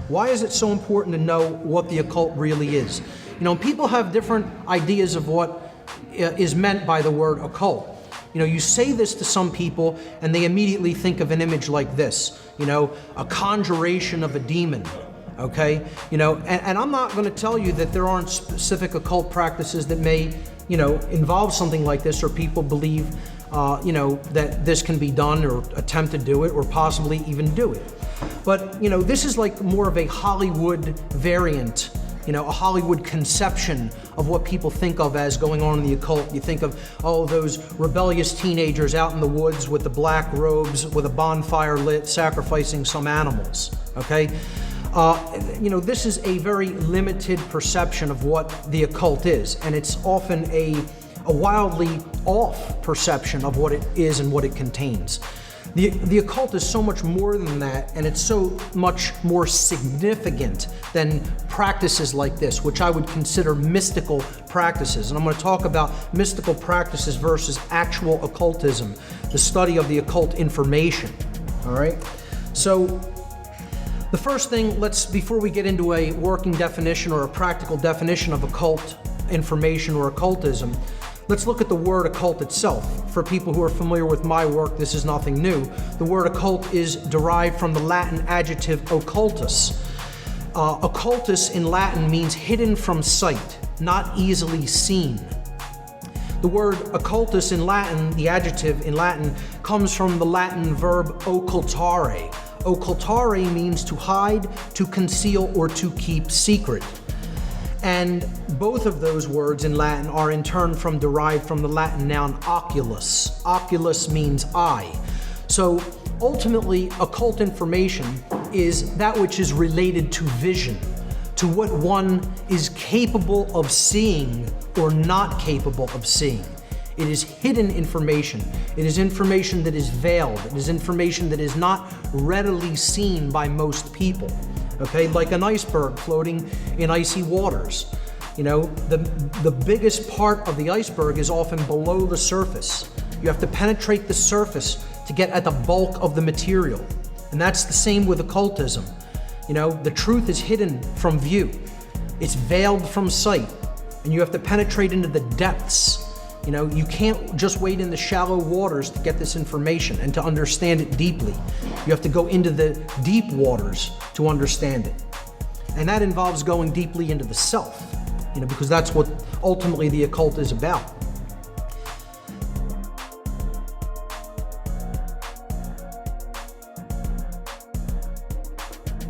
Why is it so important to know what the occult really is? You know, people have different ideas of what is meant by the word occult. You know, you say this to some people and they immediately think of an image like this, you know, a conjuration of a demon, okay? You know, and I'm not going to tell you that there aren't specific occult practices that may, you know, involve something like this, or people believe, you know, that this can be done or attempt to do it or possibly even do it. But, you know, this is like more of a Hollywood variant, you know, a Hollywood conception of what people think of as going on in the occult. You think of, oh, those rebellious teenagers out in the woods with the black robes, with a bonfire lit, sacrificing some animals, okay? You know, this is a very limited perception of what the occult is, and it's often a wildly off perception of what it is and what it contains. The occult is so much more than that, and it's so much more significant than practices like this, which I would consider mystical practices. And I'm going to talk about mystical practices versus actual occultism, the study of the occult information. All right? So the first thing, before we get into a working definition or a practical definition of occult information or occultism, let's look at the word occult itself. For people who are familiar with my work, this is nothing new. The word occult is derived from the Latin adjective occultus. Occultus in Latin means hidden from sight, not easily seen. The word occultus in Latin, the adjective in Latin, comes from the Latin verb occultare. Occultare means to hide, to conceal, or to keep secret. And both of those words in Latin are in turn derived from the Latin noun oculus. Oculus means eye. So ultimately, occult information is that which is related to vision, to what one is capable of seeing or not capable of seeing. It is hidden information. It is information that is veiled. It is information that is not readily seen by most people. Okay, like an iceberg floating in icy waters. You know, the biggest part of the iceberg is often below the surface. You have to penetrate the surface to get at the bulk of the material. And that's the same with occultism. You know, the truth is hidden from view. It's veiled from sight. And you have to penetrate into the depths. You know, you can't just wade in the shallow waters to get this information and to understand it deeply. You have to go into the deep waters to understand it. And that involves going deeply into the self, you know, because that's what ultimately the occult is about.